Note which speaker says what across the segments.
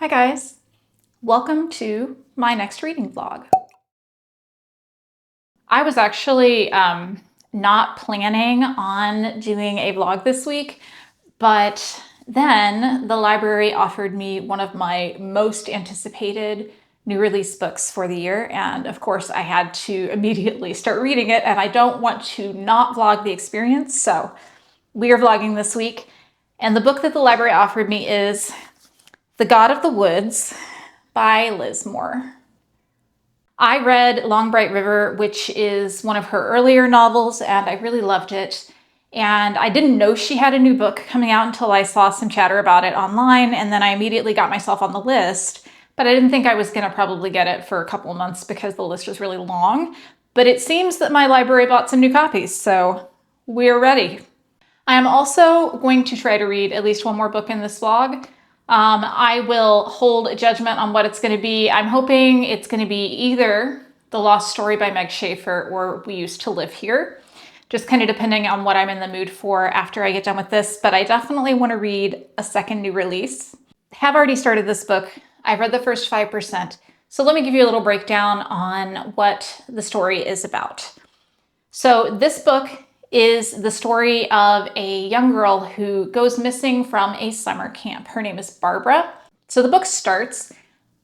Speaker 1: Hi guys, welcome to my next reading vlog. I was actually not planning on doing a vlog this week, but then the library offered me one of my most anticipated new release books for the year, and of course I had to immediately start reading it, and I don't want to not vlog the experience, so we are vlogging this week. And the book that the library offered me is The God of the Woods by Liz Moore. I read Long Bright River, which is one of her earlier novels, and I really loved it. And I didn't know she had a new book coming out until I saw some chatter about it online, and then I immediately got myself on the list. But I didn't think I was going to probably get it for a couple of months because the list was really long. But it seems that my library bought some new copies, so we're ready. I am also going to try to read at least one more book in this vlog. I will hold a judgment on what it's going to be. I'm hoping it's going to be either The Lost Story by Meg Shaffer or We Used to Live Here, just kind of depending on what I'm in the mood for after I get done with this. But I definitely want to read a second new release. I have already started this book. I've read the first 5%. So let me give you a little breakdown on what the story is about. So this book is the story of a young girl who goes missing from a summer camp. Her name is Barbara. So the book starts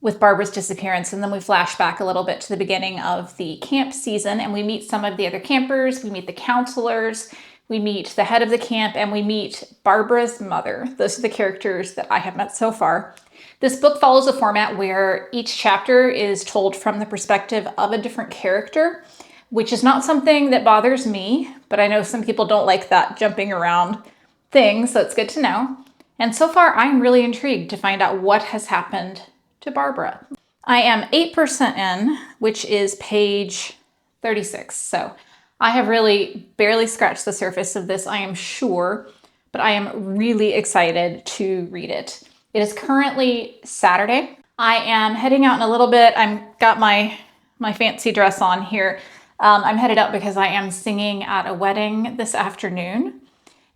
Speaker 1: with Barbara's disappearance, and then we flash back a little bit to the beginning of the camp season, and we meet some of the other campers, we meet the counselors, we meet the head of the camp, and we meet Barbara's mother. Those are the characters that I have met so far. This book follows a format where each chapter is told from the perspective of a different character, which is not something that bothers me, but I know some people don't like that jumping around thing, so it's good to know. And so far, I'm really intrigued to find out what has happened to Barbara. I am 8% in, which is page 36, so I have really barely scratched the surface of this, I am sure, but I am really excited to read it. It is currently Saturday. I am heading out in a little bit. I've got my fancy dress on here. I'm headed out because I am singing at a wedding this afternoon.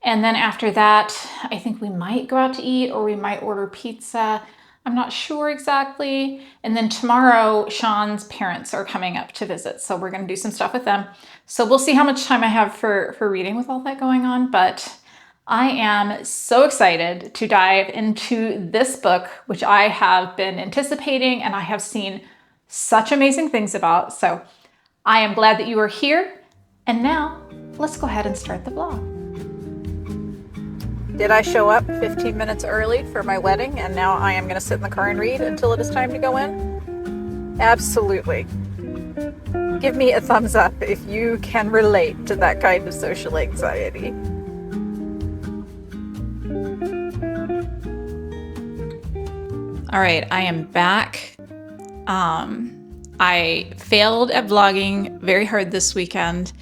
Speaker 1: And then after that, I think we might go out to eat or we might order pizza. I'm not sure exactly. And then tomorrow, Sean's parents are coming up to visit. So we're going to do some stuff with them. So we'll see how much time I have for reading with all that going on. But I am so excited to dive into this book, which I have been anticipating and I have seen such amazing things about. So I am glad that you are here, and now let's go ahead and start the vlog. Did I show up 15 minutes early for my wedding, and now I am going to sit in the car and read until it is time to go in? Absolutely. Give me a thumbs up if you can relate to that kind of social anxiety. All right, I am back. I failed at vlogging very hard this weekend.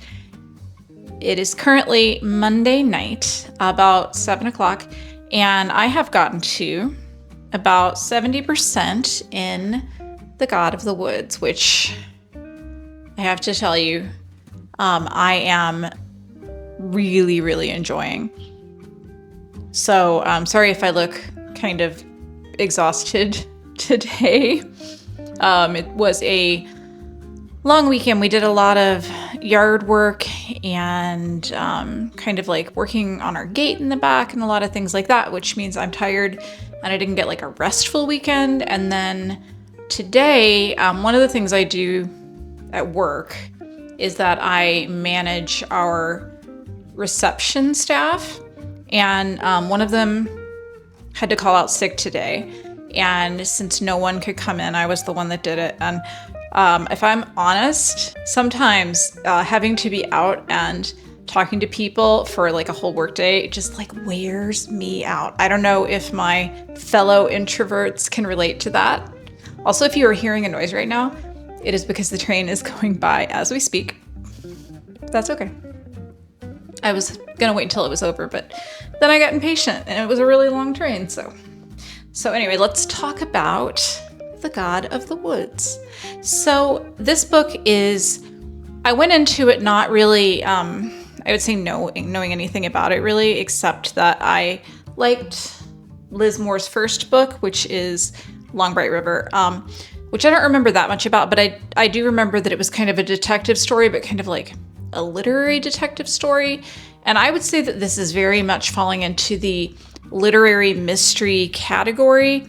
Speaker 1: It is currently Monday night, about 7 o'clock, and I have gotten to about 70% in The God of the Woods, which I have to tell you, I am really, really enjoying. So I'm sorry if I look kind of exhausted today. It was a long weekend. We did a lot of yard work and kind of like working on our gate in the back and a lot of things like that, which means I'm tired and I didn't get like a restful weekend. And then today, one of the things I do at work is that I manage our reception staff, and one of them had to call out sick today. And since no one could come in, I was the one that did it. And if I'm honest, sometimes having to be out and talking to people for like a whole workday just like wears me out. I don't know if my fellow introverts can relate to that. Also, if you are hearing a noise right now, it is because the train is going by as we speak. That's okay. I was gonna wait until it was over, but then I got impatient and it was a really long train, So anyway, let's talk about The God of the Woods. So this book is, I went into it not really, I would say knowing anything about it really, except that I liked Liz Moore's first book, which is Long Bright River, which I don't remember that much about, but I do remember that it was kind of a detective story, but kind of like a literary detective story. And I would say that this is very much falling into the literary mystery category.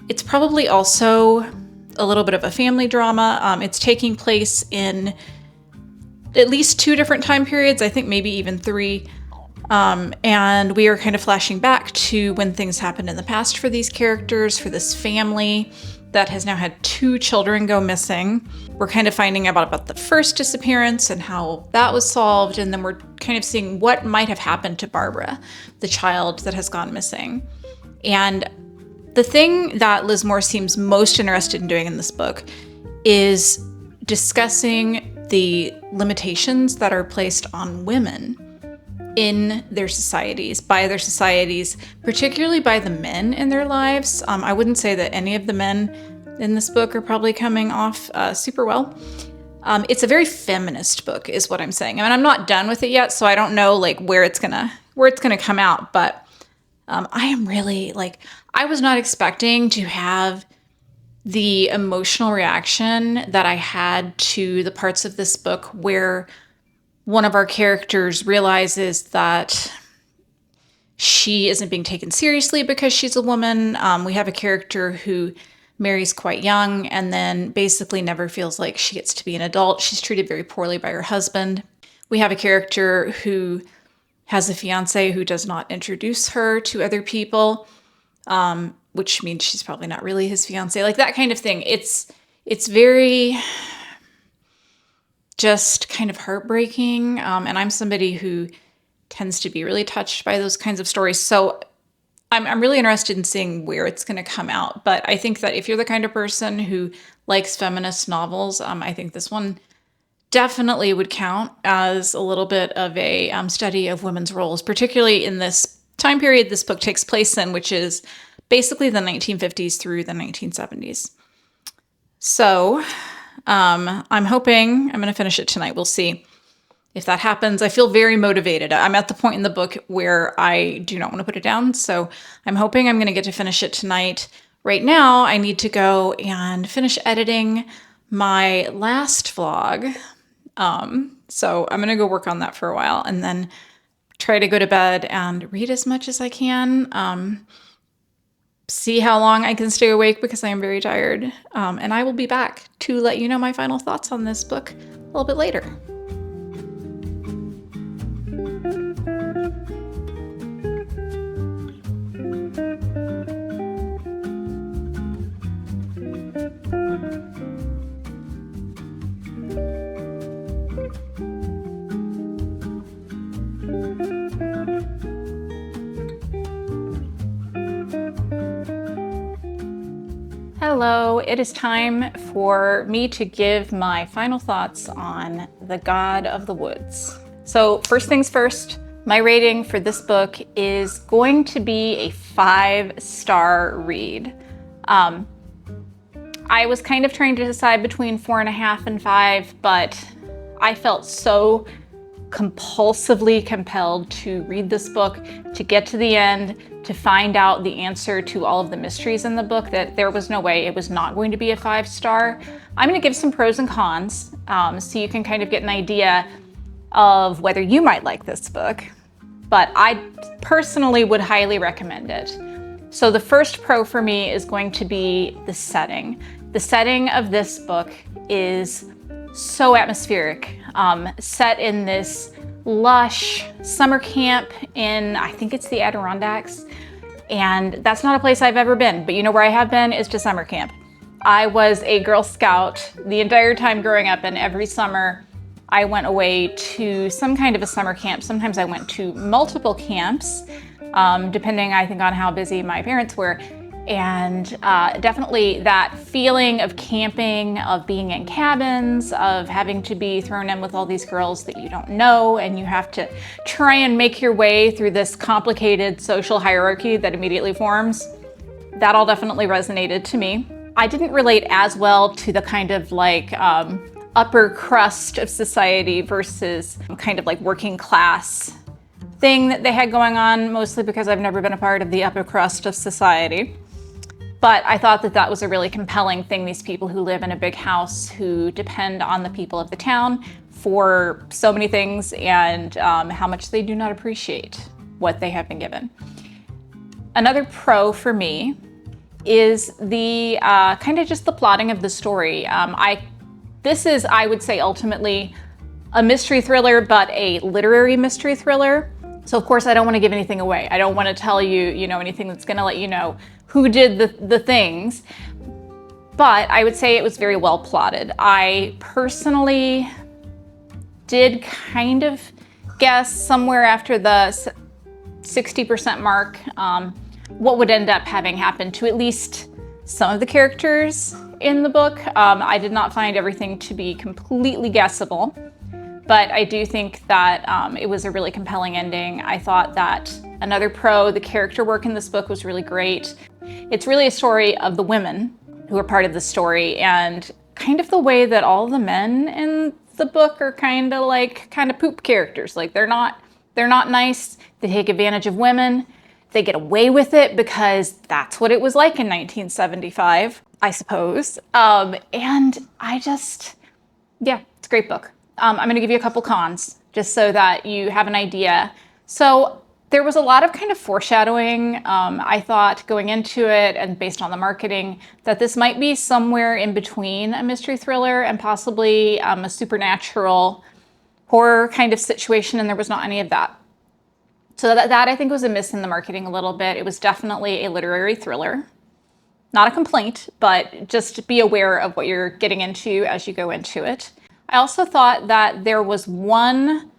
Speaker 1: It's probably also a little bit of a family drama. It's taking place in at least 2 different time periods, I think maybe even 3. And we are kind of flashing back to when things happened in the past for these characters, for this family that has now had 2 children go missing. We're kind of finding out about the first disappearance and how that was solved, and then we're kind of seeing what might have happened to Barbara, the child that has gone missing. And the thing that Liz Moore seems most interested in doing in this book is discussing the limitations that are placed on women in their societies, by their societies, particularly by the men in their lives. I wouldn't say that any of the men in this book are probably coming off super well. It's a very feminist book, is what I'm saying. I mean, I'm not done with it yet, so I don't know like where it's gonna come out. But I am really like, I was not expecting to have the emotional reaction that I had to the parts of this book where one of our characters realizes that she isn't being taken seriously because she's a woman. We have a character who marries quite young and then basically never feels like she gets to be an adult. She's treated very poorly by her husband. We have a character who has a fiance who does not introduce her to other people, which means she's probably not really his fiance, like that kind of thing. It's very just kind of heartbreaking. And I'm somebody who tends to be really touched by those kinds of stories. So I'm really interested in seeing where it's going to come out. But I think that if you're the kind of person who likes feminist novels, I think this one definitely would count as a little bit of a study of women's roles, particularly in this time period this book takes place in, which is basically the 1950s through the 1970s. So I'm hoping I'm going to finish it tonight. We'll see if that happens. I feel very motivated. I'm at the point in the book where I do not want to put it down. So I'm hoping I'm going to get to finish it tonight. Right now, I need to go and finish editing my last vlog. So I'm going to go work on that for a while and then try to go to bed and read as much as I can. See how long I can stay awake because I am very tired. And I will be back to let you know my final thoughts on this book a little bit later. Hello, it is time for me to give my final thoughts on The God of the Woods. So first things first, my rating for this book is going to be a 5-star read. I was kind of trying to decide between 4.5 and 5, but I felt so compulsively compelled to read this book, to get to the end, to find out the answer to all of the mysteries in the book, that there was no way it was not going to be a 5-star. I'm going to give some pros and cons so you can kind of get an idea of whether you might like this book, but I personally would highly recommend it. So the first pro for me is going to be the setting. The setting of this book is so atmospheric, set in this lush summer camp in, I think it's the Adirondacks. And that's not a place I've ever been, but you know where I have been is to summer camp. I was a Girl Scout the entire time growing up, and every summer I went away to some kind of a summer camp. Sometimes I went to multiple camps, depending, I think, on how busy my parents were. And definitely that feeling of camping, of being in cabins, of having to be thrown in with all these girls that you don't know, and you have to try and make your way through this complicated social hierarchy that immediately forms. That all definitely resonated to me. I didn't relate as well to the kind of like upper crust of society versus kind of like working class thing that they had going on, mostly because I've never been a part of the upper crust of society. But I thought that that was a really compelling thing, these people who live in a big house who depend on the people of the town for so many things, and how much they do not appreciate what they have been given. Another pro for me is the kind of just the plotting of the story. This is, I would say, ultimately a mystery thriller, but a literary mystery thriller. So of course I don't want to give anything away. I don't want to tell you, anything that's going to let you know who did the things. But I would say it was very well plotted. I personally did kind of guess somewhere after the 60% mark what would end up having happened to at least some of the characters in the book. I did not find everything to be completely guessable, but I do think that it was a really compelling ending. I thought that another pro, the character work in this book was really great. It's really a story of the women who are part of the story, and kind of the way that all the men in the book are kind of poop characters. Like they're not nice. They take advantage of women. They get away with it because that's what it was like in 1975, I suppose. And it's a great book. I'm going to give you a couple cons just so that you have an idea. So there was a lot of kind of foreshadowing. I thought going into it and based on the marketing that this might be somewhere in between a mystery thriller and possibly a supernatural horror kind of situation, and there was not any of that. So that I think was a miss in the marketing a little bit. It was definitely a literary thriller. Not a complaint, but just be aware of what you're getting into as you go into it. I also thought that there was one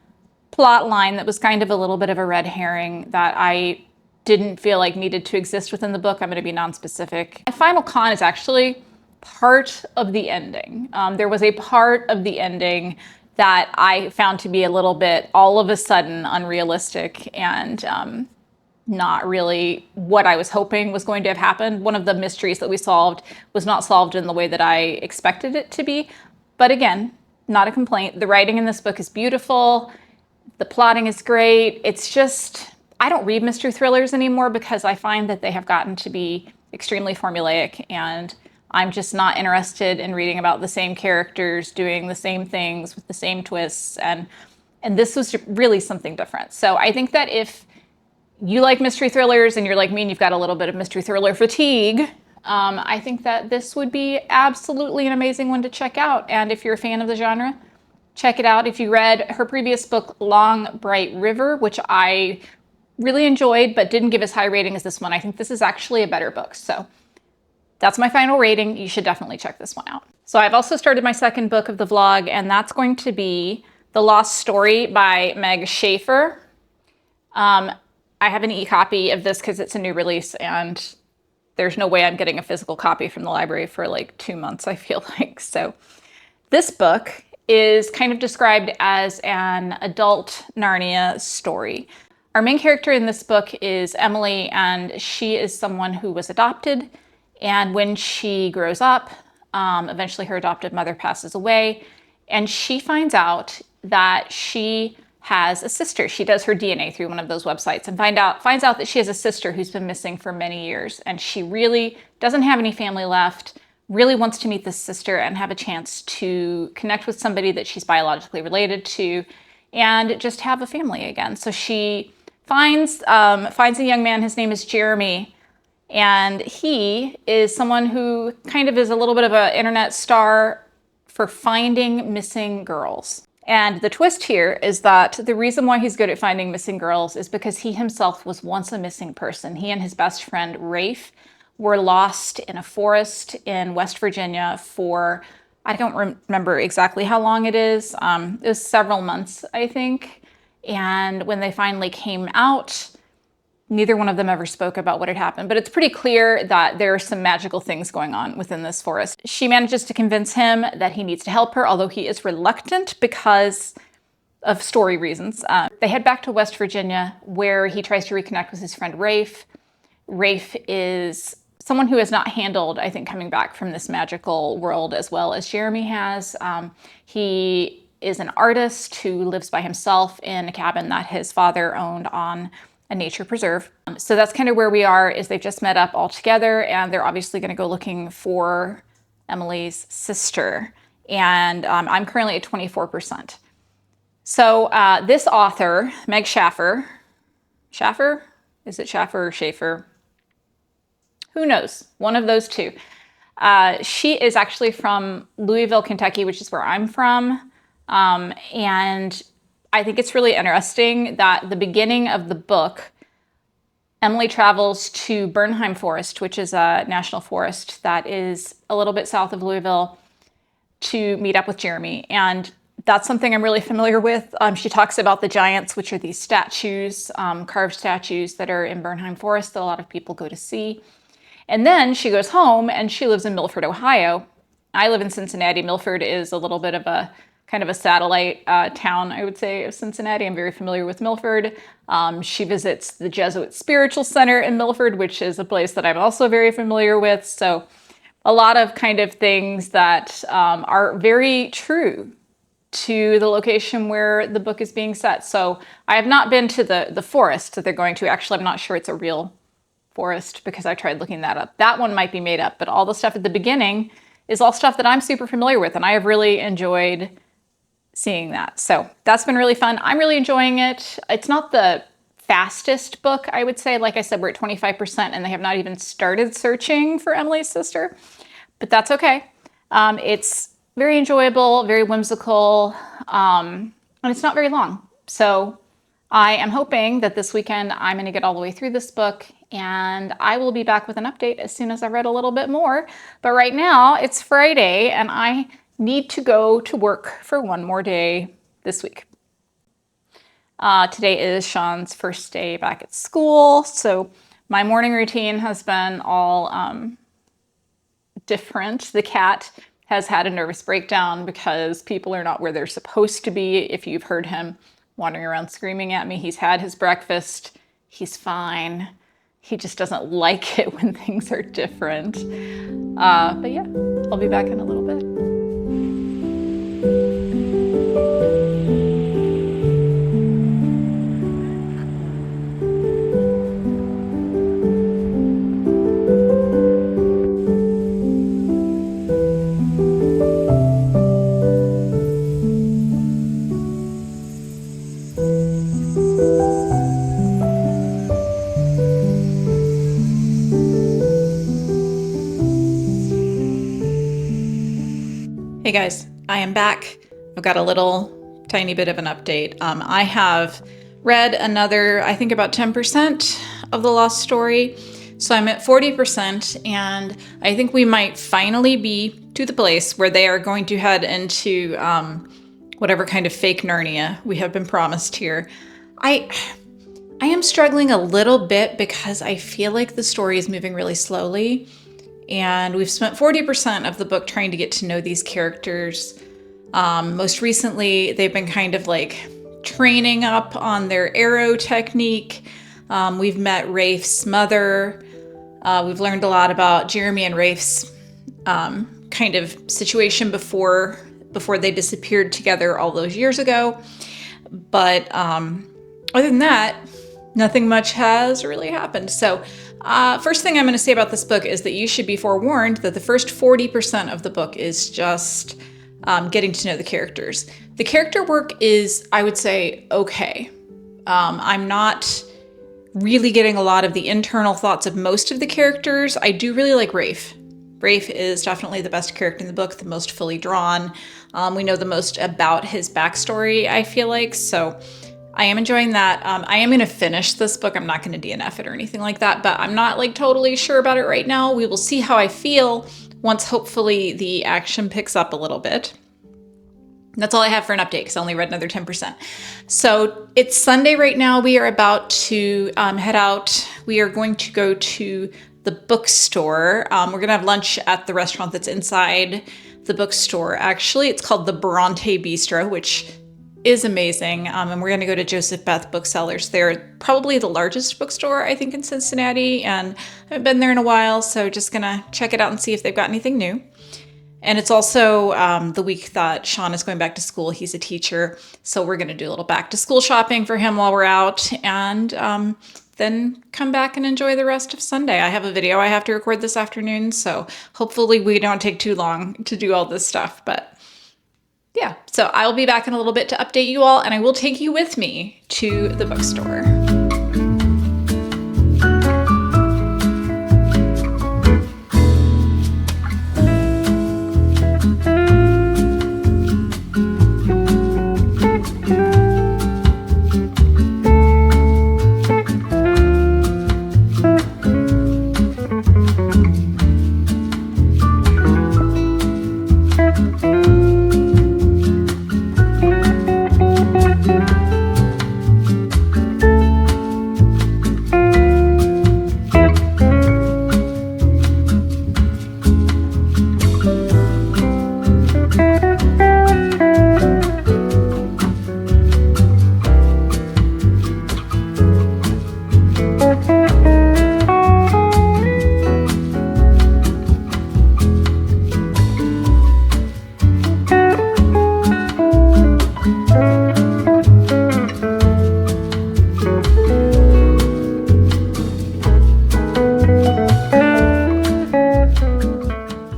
Speaker 1: plot line that was kind of a little bit of a red herring that I didn't feel like needed to exist within the book. I'm going to be non-specific. My final con is actually part of the ending. There was a part of the ending that I found to be a little bit all of a sudden unrealistic and not really what I was hoping was going to have happened. One of the mysteries that we solved was not solved in the way that I expected it to be. But again, not a complaint. The writing in this book is beautiful. The plotting is great. It's just, I don't read mystery thrillers anymore because I find that they have gotten to be extremely formulaic, and I'm just not interested in reading about the same characters doing the same things with the same twists, and this was really something different. So I think that if you like mystery thrillers and you're like me and you've got a little bit of mystery thriller fatigue, I think that this would be absolutely an amazing one to check out. And if you're a fan of the genre, check it out. If you read her previous book, Long Bright River, which I really enjoyed but didn't give as high rating as this one, I think this is actually a better book. So that's my final rating. You should definitely check this one out. So I've also started my second book of the vlog, and that's going to be The Lost Story by Meg Shaffer. I have an e-copy of this because it's a new release, and there's no way I'm getting a physical copy from the library for like 2 months, I feel like. So this book is kind of described as an adult Narnia story. Our main character in this book is Emily, and she is someone who was adopted. And when she grows up, eventually her adoptive mother passes away, and she finds out that she has a sister. She does her DNA through one of those websites and finds out that she has a sister who's been missing for many years, and she really doesn't have any family left, really wants to meet this sister and have a chance to connect with somebody that she's biologically related to and just have a family again. So she finds a young man. His name is Jeremy, and he is someone who kind of is a little bit of an internet star for finding missing girls. And the twist here is that the reason why he's good at finding missing girls is because he himself was once a missing person. He and his best friend, Rafe, were lost in a forest in West Virginia for, I don't remember exactly how long it is. It was several months, I think. And when they finally came out, neither one of them ever spoke about what had happened, but it's pretty clear that there are some magical things going on within this forest. She manages to convince him that he needs to help her, although he is reluctant because of story reasons. They head back to West Virginia, where he tries to reconnect with his friend Rafe. Rafe is someone who has not handled, I think, coming back from this magical world as well as Jeremy has. He is an artist who lives by himself in a cabin that his father owned on a nature preserve. So that's kind of where we are, is they've just met up all together, and they're obviously going to go looking for Emily's sister. And I'm currently at 24%. So this author, Meg Shaffer, Shaffer? Is it Shaffer or Schaefer? Who knows? One of those two. She is actually from Louisville, Kentucky, which is where I'm from. And I think it's really interesting that the beginning of the book, Emily travels to Bernheim Forest, which is a national forest that is a little bit south of Louisville, to meet up with Jeremy. And that's something I'm really familiar with. She talks about the giants, which are these statues, carved statues that are in Bernheim Forest that a lot of people go to see. And then she goes home and she lives in Milford, Ohio. I live in Cincinnati. Milford is a little bit of a kind of a satellite town, I would say, of Cincinnati. I'm very familiar with Milford. She visits the Jesuit Spiritual Center in Milford, which is a place that I'm also very familiar with. So a lot of kind of things that are very true to the location where the book is being set. So I have not been to the forest that they're going to. Actually, I'm not sure it's a real forest because I tried looking that up. That one might be made up, but all the stuff at the beginning is all stuff that I'm super familiar with, and I have really enjoyed seeing that. So that's been really fun. I'm really enjoying it. It's not the fastest book, I would say. Like I said, we're at 25% and they have not even started searching for Emily's sister, but that's okay. It's very enjoyable, very whimsical, and it's not very long. So I am hoping that this weekend I'm going to get all the way through this book, and I will be back with an update as soon as I've read a little bit more. But right now it's Friday and I need to go to work for one more day this week. Today is Sean's first day back at school, so my morning routine has been all different. The cat has had a nervous breakdown because people are not where they're supposed to be. If you've heard him wandering around screaming at me, he's had his breakfast. He's fine. He just doesn't like it when things are different. But yeah, I'll be back in a little bit. Hey guys, I am back. I've got a little tiny bit of an update. I have read another, I think about 10% of The Lost Story. So I'm at 40%, and I think we might finally be to the place where they are going to head into whatever kind of fake Narnia we have been promised here. I am struggling a little bit because I feel like the story is moving really slowly. And we've spent 40% of the book trying to get to know these characters. Most recently, they've been kind of like training up on their arrow technique. We've met Rafe's mother. We've learned a lot about Jeremy and Rafe's kind of situation before they disappeared together all those years ago. But other than that, nothing much has really happened. So first thing I'm going to say about this book is that you should be forewarned that the first 40% of the book is just getting to know the characters. The character work is, I would say, okay. I'm not really getting a lot of the internal thoughts of most of the characters. I do really like Rafe. Rafe is definitely the best character in the book, the most fully drawn. We know the most about his backstory, I feel like, so I am enjoying that. I am going to finish this book. I'm not going to DNF it or anything like that, but I'm not like totally sure about it right now. We will see how I feel once hopefully the action picks up a little bit. That's all I have for an update because I only read another 10%. So it's Sunday right now. We are about to head out. We are going to go to the bookstore. We're going to have lunch at the restaurant that's inside the bookstore. Actually, it's called the Bronte Bistro, which is amazing. And we're going to go to Joseph Beth Booksellers. They're probably the largest bookstore, I think, in Cincinnati, and I haven't been there in a while, so just going to check it out and see if they've got anything new. And it's also the week that Sean is going back to school. He's a teacher, so we're going to do a little back to school shopping for him while we're out. And then come back and enjoy the rest of Sunday. I have a video I have to record this afternoon, so hopefully we don't take too long to do all this stuff. But yeah, so I'll be back in a little bit to update you all, and I will take you with me to the bookstore.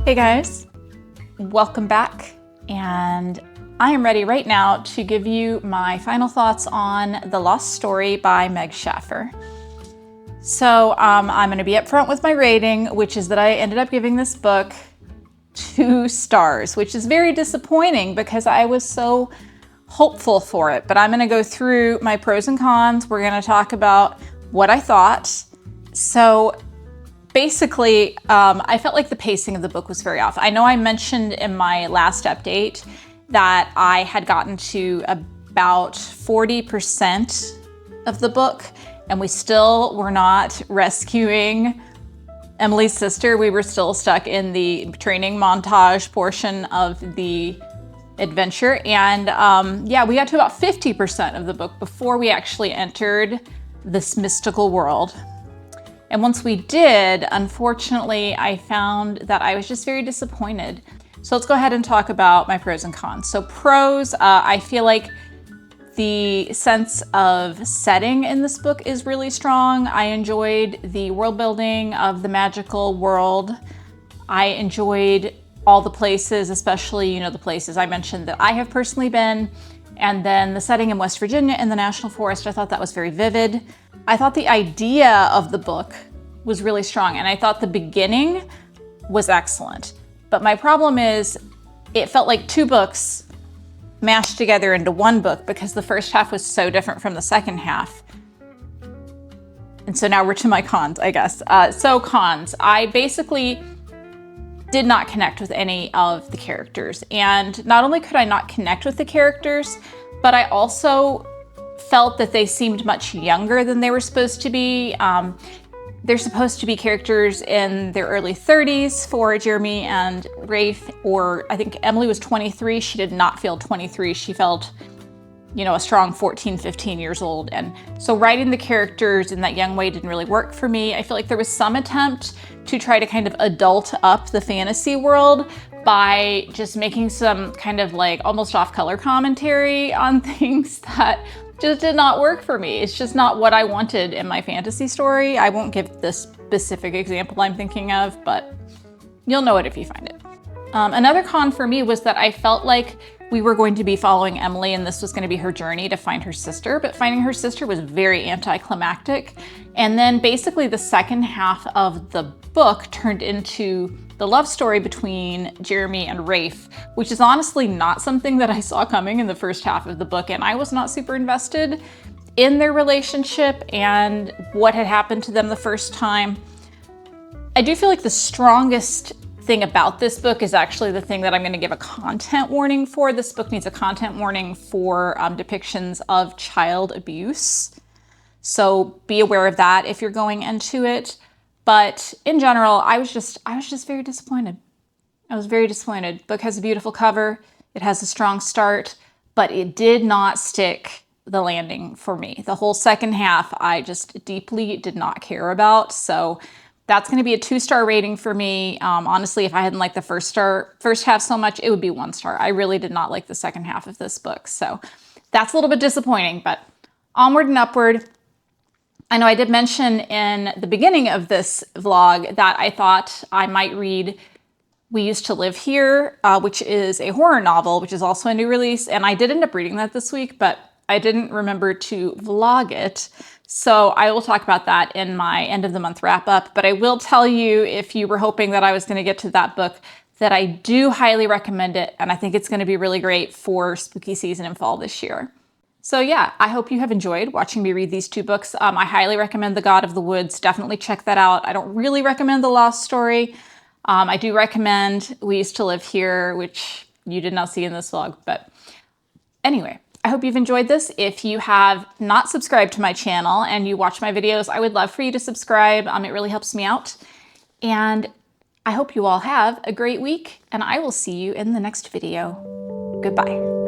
Speaker 1: Hey guys, welcome back, and I am ready right now to give you my final thoughts on The Lost Story by Meg Shaffer. So I'm going to be upfront with my rating, which is that I ended up giving this book 2 stars, which is very disappointing because I was so hopeful for it. But I'm going to go through my pros and cons. We're going to talk about what I thought. So basically, I felt like the pacing of the book was very off. I know I mentioned in my last update that I had gotten to about 40% of the book, and we still were not rescuing Emily's sister. We were still stuck in the training montage portion of the adventure. And yeah, we got to about 50% of the book before we actually entered this mystical world. And once we did, unfortunately, I found that I was just very disappointed. So let's go ahead and talk about my pros and cons. So pros, I feel like the sense of setting in this book is really strong. I enjoyed the world building of the magical world. I enjoyed all the places, especially, the places I mentioned that I have personally been. And then the setting in West Virginia in the National Forest, I thought that was very vivid. I thought the idea of the book was really strong, and I thought the beginning was excellent. But my problem is it felt like 2 books mashed together into one book because the first half was so different from the second half. And so now we're to my cons, I guess. So cons, I basically did not connect with any of the characters. And not only could I not connect with the characters, but I also felt that they seemed much younger than they were supposed to be. They're supposed to be characters in their early 30s for Jeremy and Rafe, or I think Emily was 23. She did not feel 23. She felt, a strong 14, 15 years old. And so writing the characters in that young way didn't really work for me. I feel like there was some attempt to try to kind of adult up the fantasy world by just making some kind of like almost off-color commentary on things that just did not work for me. It's just not what I wanted in my fantasy story. I won't give the specific example I'm thinking of, but you'll know it if you find it. Another con for me was that I felt like we were going to be following Emily and this was going to be her journey to find her sister, but finding her sister was very anticlimactic. And then basically the second half of the book turned into the love story between Jeremy and Rafe, which is honestly not something that I saw coming in the first half of the book, and I was not super invested in their relationship and what had happened to them the first time. I do feel like the strongest thing about this book is actually the thing that I'm going to give a content warning for. This book needs a content warning for depictions of child abuse. So be aware of that if you're going into it. But in general, I was just very disappointed. I was very disappointed. The book has a beautiful cover. It has a strong start, but it did not stick the landing for me. The whole second half, I just deeply did not care about. So that's going to be a 2-star rating for me. Honestly, if I hadn't liked the first half so much, it would be 1 star. I really did not like the second half of this book. So that's a little bit disappointing, but onward and upward. I know I did mention in the beginning of this vlog that I thought I might read We Used to Live Here, which is a horror novel, which is also a new release. And I did end up reading that this week, but I didn't remember to vlog it. So I will talk about that in my end of the month wrap up. But I will tell you, if you were hoping that I was going to get to that book, that I do highly recommend it. And I think it's going to be really great for spooky season and fall this year. So yeah, I hope you have enjoyed watching me read these two books. I highly recommend The God of the Woods. Definitely check that out. I don't really recommend The Lost Story. I do recommend We Used to Live Here, which you did not see in this vlog. But anyway, I hope you've enjoyed this. If you have not subscribed to my channel and you watch my videos, I would love for you to subscribe. It really helps me out. And I hope you all have a great week, and I will see you in the next video. Goodbye.